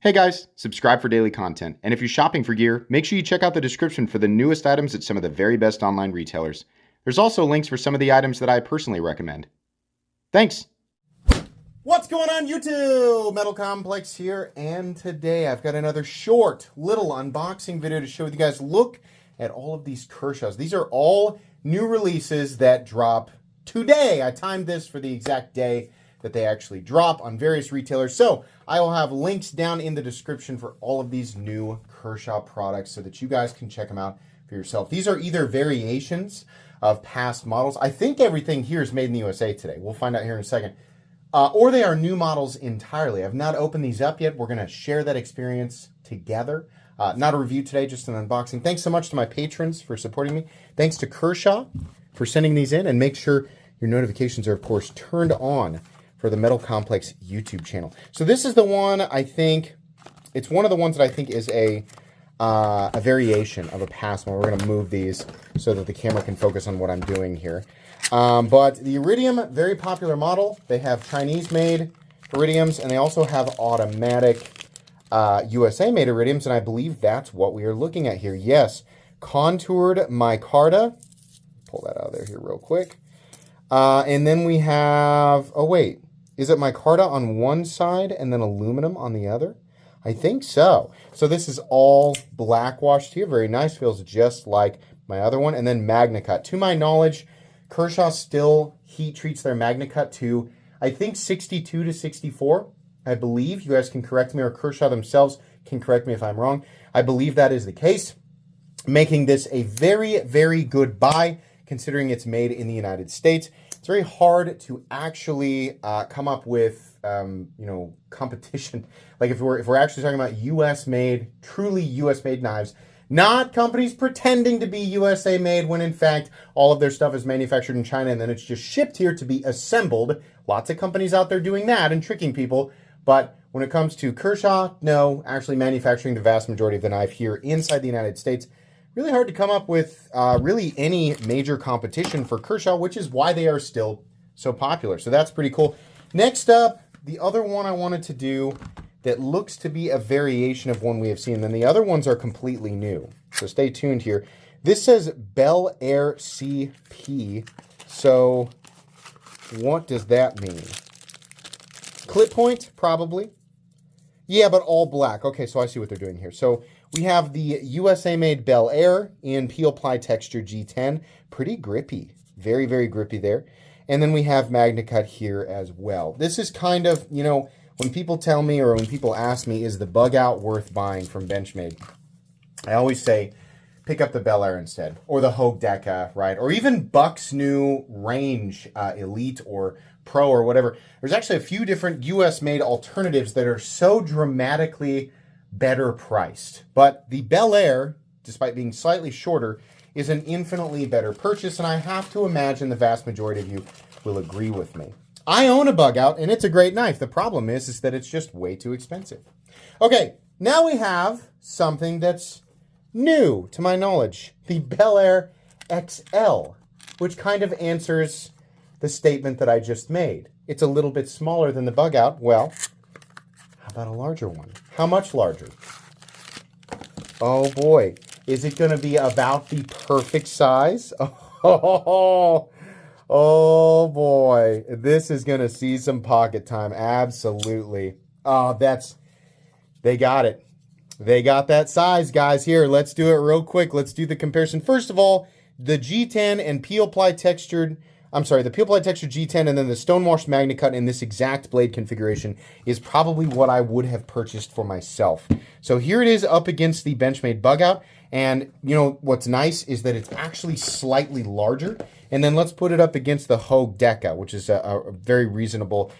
Hey guys, subscribe for daily content. And if you're shopping for gear, make sure you check out the description for the newest items at some of the very best online retailers. There's also links for some of the items that I personally recommend. Thanks! What's going on YouTube? Metal Complex here, and today I've got another short little unboxing video to show you guys. Look at all of these Kershaws. These are all new releases that drop today. I timed this for the exact day that they actually drop on various retailers. So I will have links down in the description for all of these new Kershaw products so that you guys can check them out for yourself. These are either variations of past models. I think everything here is made in the USA today. We'll find out here in a second. Or they are new models entirely. I've not opened these up yet. We're going to share that experience together. Not a review today, just an unboxing. Thanks so much to my patrons for supporting me. Thanks to Kershaw for sending these in. And make sure your notifications are, of course, turned on for the Metal Complex YouTube channel. So this is the one, I think, it's one of the ones that I think is a variation of a past one. We're going to move these so that the camera can focus on what I'm doing here. But the Iridium, very popular model. They have Chinese-made Iridiums, and they also have automatic USA-made Iridiums, and I believe that's what we are looking at here. Yes, contoured micarta. Pull that out of there here real quick. And then we have, oh wait, is it micarta on one side and then aluminum on the other? I think so. So this is all black washed here. Very nice. Feels just like my other one. And then MagnaCut. To my knowledge, Kershaw still heat treats their MagnaCut to, I think, 62 to 64. I believe. You guys can correct me, or Kershaw themselves can correct me if I'm wrong. I believe that is the case, making this a very, very good buy considering it's made in the United States. It's very hard to actually come up with, competition. Like if we're actually talking about U.S.-made, truly U.S.-made knives, not companies pretending to be USA-made when in fact all of their stuff is manufactured in China and then it's just shipped here to be assembled. Lots of companies out there doing that and tricking people. But when it comes to Kershaw, no, actually manufacturing the vast majority of the knife here inside the United States. Really hard to come up with really any major competition for Kershaw, which is why they are still so popular. So that's pretty cool. Next up, the other one I wanted to do that looks to be a variation of one we have seen. Then the other ones are completely new. So stay tuned here. This says Bel Air CP. So what does that mean? Clip point, probably. Yeah, but all black. Okay, so I see what they're doing here. So we have the USA-made Bel Air in Peel Ply Texture G10. Pretty grippy. Very, very grippy there. And then we have MagnaCut here as well. This is kind of, when people tell me or when people ask me, is the bug out worth buying from Benchmade? I always say, pick up the Bel Air instead. Or the Hogue Deca, right? Or even Buck's new Range Elite or Pro or whatever. There's actually a few different US-made alternatives that are so dramatically better priced. But the Bel Air, despite being slightly shorter, is an infinitely better purchase, and I have to imagine the vast majority of you will agree with me. I own a bug out, and it's a great knife. The problem is that it's just way too expensive. Okay, now we have something that's new, to my knowledge. The Bel Air XL, which kind of answers the statement that I just made. It's a little bit smaller than the bug out. Well, how about a larger one? How much larger? Oh boy, is it going to be about the perfect size? Oh boy, this is going to see some pocket time. Absolutely. Oh, they got it. They got that size, guys. Here, let's do it real quick. Let's do the comparison. First of all, the G10 and Peel Ply Textured, the Peel Ply Textured G10 and then the Stonewashed MagnaCut in this exact blade configuration is probably what I would have purchased for myself. So here it is up against the Benchmade bug out. And what's nice is that it's actually slightly larger. And then let's put it up against the Hogue Deca, which is a very reasonable,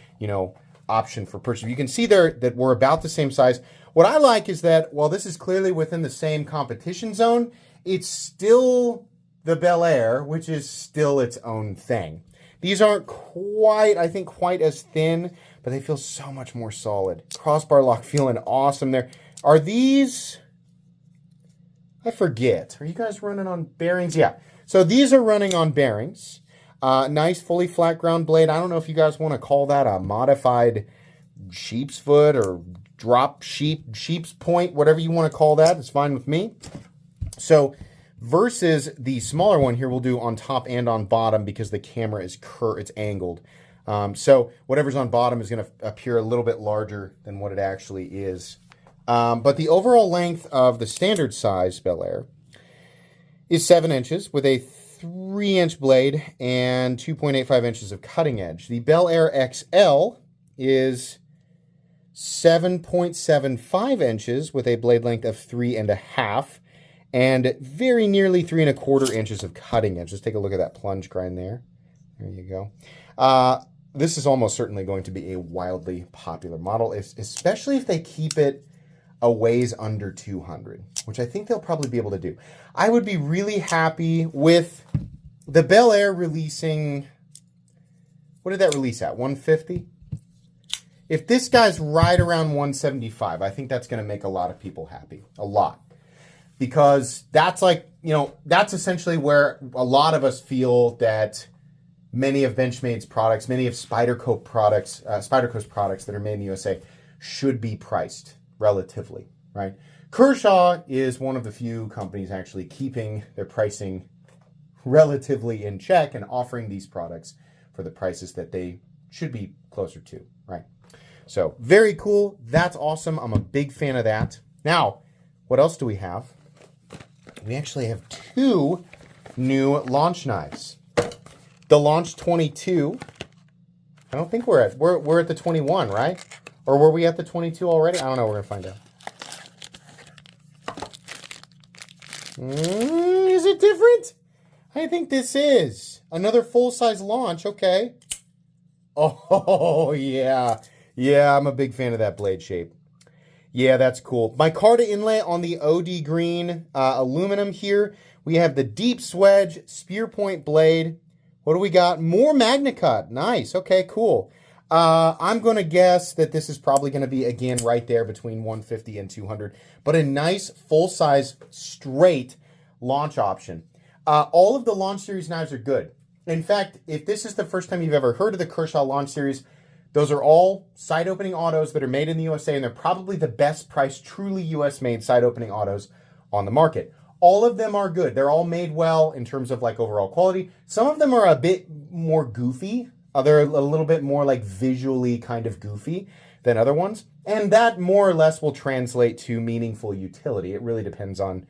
option for purchase. You can see there that we're about the same size. What I like is that while this is clearly within the same competition zone, it's still the Bel Air, which is still its own thing. These aren't quite as thin, but they feel so much more solid. Crossbar lock feeling awesome there. Are these, I forget, are you guys running on bearings? Yeah, so these are running on bearings. Nice fully flat ground blade. I don't know if you guys want to call that a modified sheep's foot or drop sheep's point, whatever you want to call that. It's fine with me. So versus the smaller one here, we'll do on top and on bottom because the camera is it's angled. So whatever's on bottom is going to appear a little bit larger than what it actually is. But the overall length of the standard size Bel Air is 7 inches with a 3-inch blade and 2.85 inches of cutting edge. The Bel Air XL is 7.75 inches with a blade length of 3.5 and very nearly 3.25 inches of cutting edge. Let's take a look at that plunge grind there. There you go. This is almost certainly going to be a wildly popular model, especially if they keep it a ways under 200, which I think they'll probably be able to do. I would be really happy with the Bel Air releasing, what did that release at, 150? If this guy's right around 175, I think that's going to make a lot of people happy. A lot. Because that's like, that's essentially where a lot of us feel that many of Benchmade's products, many of Spyderco products that are made in the USA should be priced relatively, right? Kershaw is one of the few companies actually keeping their pricing relatively in check and offering these products for the prices that they should be closer to, right? So very cool. That's awesome. I'm a big fan of that. Now, what else do we have? We actually have 2 new launch knives. The Launch 22. I don't think we're at the 21, right? Or were we at the 22 already? I don't know. We're going to find out. Is it different? I think this is. Another full-size launch. Okay. Oh, yeah. Yeah, I'm a big fan of that blade shape. Yeah, that's cool. Micarta inlay on the OD green aluminum here. We have the deep swedge spear point blade. What do we got? More MagnaCut. Nice. Okay, cool. I'm going to guess that this is probably going to be, again, right there between 150 and 200. But a nice, full-size, straight launch option. All of the Launch Series knives are good. In fact, if this is the first time you've ever heard of the Kershaw Launch Series, those are all side-opening autos that are made in the USA, and they're probably the best-priced, truly US-made side-opening autos on the market. All of them are good. They're all made well in terms of like overall quality. Some of them are a bit more goofy. They're a little bit more like visually kind of goofy than other ones. And that more or less will translate to meaningful utility. It really depends on,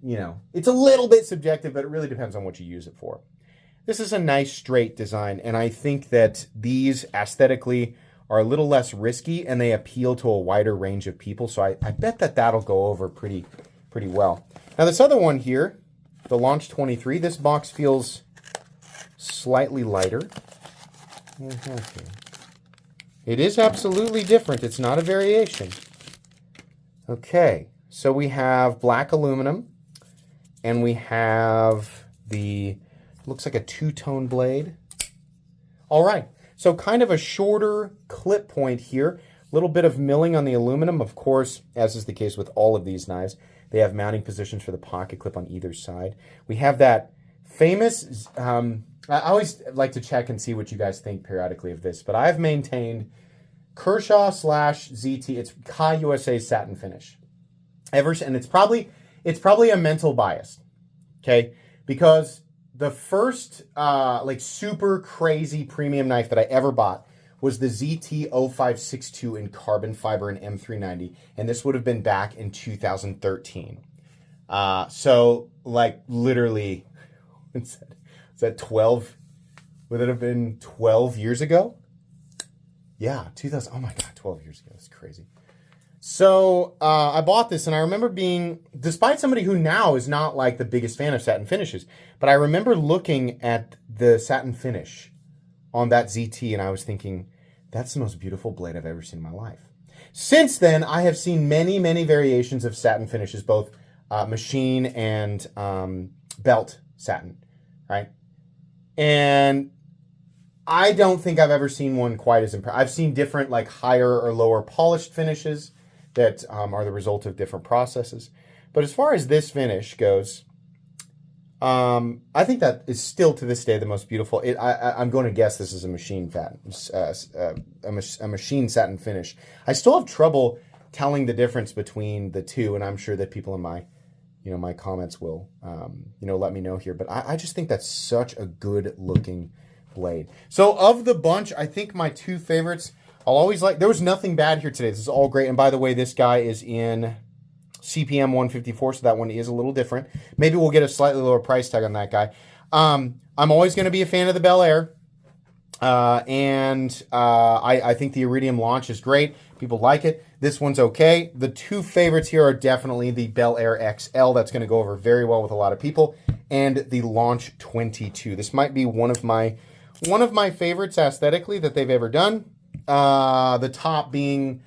it's a little bit subjective, but it really depends on what you use it for. This is a nice straight design, and I think that these aesthetically are a little less risky and they appeal to a wider range of people. So I bet that that'll go over pretty well. Now this other one here, the Launch 23, this box feels slightly lighter. Okay. It is absolutely different. It's not a variation. Okay, so we have black aluminum, and we have the, looks like a 2-tone blade. All right, so kind of a shorter clip point here. A little bit of milling on the aluminum, of course, as is the case with all of these knives. They have mounting positions for the pocket clip on either side. We have that famous, I always like to check and see what you guys think periodically of this, but I've maintained Kershaw / ZT, it's Kai USA satin finish. And it's probably a mental bias, okay? Because the first like super crazy premium knife that I ever bought was the ZT-0562 in carbon fiber and M390, and this would have been back in 2013. So like literally, is that 12? Would it have been 12 years ago? Yeah, 2000. Oh my God, 12 years ago. That's crazy. So I bought this, and I remember being, despite somebody who now is not like the biggest fan of satin finishes, but I remember looking at the satin finish on that ZT, and I was thinking, that's the most beautiful blade I've ever seen in my life. Since then, I have seen many, many variations of satin finishes, both machine and belt satin, right? And I don't think I've ever seen one quite as impressive. I've seen different like higher or lower polished finishes that are the result of different processes. But as far as this finish goes, I think that is still to this day the most beautiful. I'm going to guess this is a machine machine satin finish. I still have trouble telling the difference between the two, and I'm sure that people in my my comments will let me know here. But I just think that's such a good looking blade. So of the bunch, I think my two favorites. I'll always like. There was nothing bad here today. This is all great. And by the way, this guy is in CPM 154, so that one is a little different. Maybe we'll get a slightly lower price tag on that guy. I'm always going to be a fan of the Bel Air. I think the Iridium launch is great. People like it. This one's okay. The two favorites here are definitely the Bel Air XL. That's going to go over very well with a lot of people. And the Launch 22. This might be one of my favorites aesthetically that they've ever done. The top being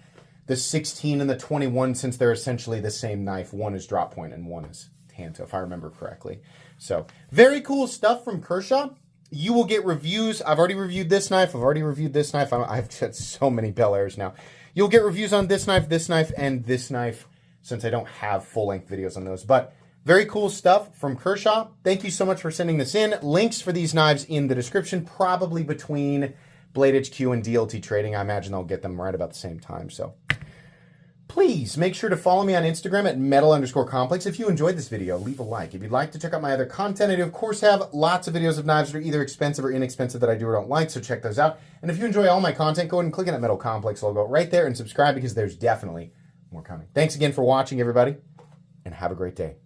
the 16 and the 21, since they're essentially the same knife. One is drop point and one is Tanto, if I remember correctly. So very cool stuff from Kershaw. You will get reviews. I've already reviewed this knife. I've had so many Bel Airs now. You'll get reviews on this knife, and this knife, since I don't have full-length videos on those. But very cool stuff from Kershaw. Thank you so much for sending this in. Links for these knives in the description, probably between Blade HQ and DLT Trading. I imagine they'll get them right about the same time. So please make sure to follow me on Instagram at metal_complex. If you enjoyed this video, leave a like. If you'd like to check out my other content, I do, of course, have lots of videos of knives that are either expensive or inexpensive that I do or don't like, so check those out. And if you enjoy all my content, go ahead and click on that Metal Complex logo right there and subscribe, because there's definitely more coming. Thanks again for watching, everybody, and have a great day.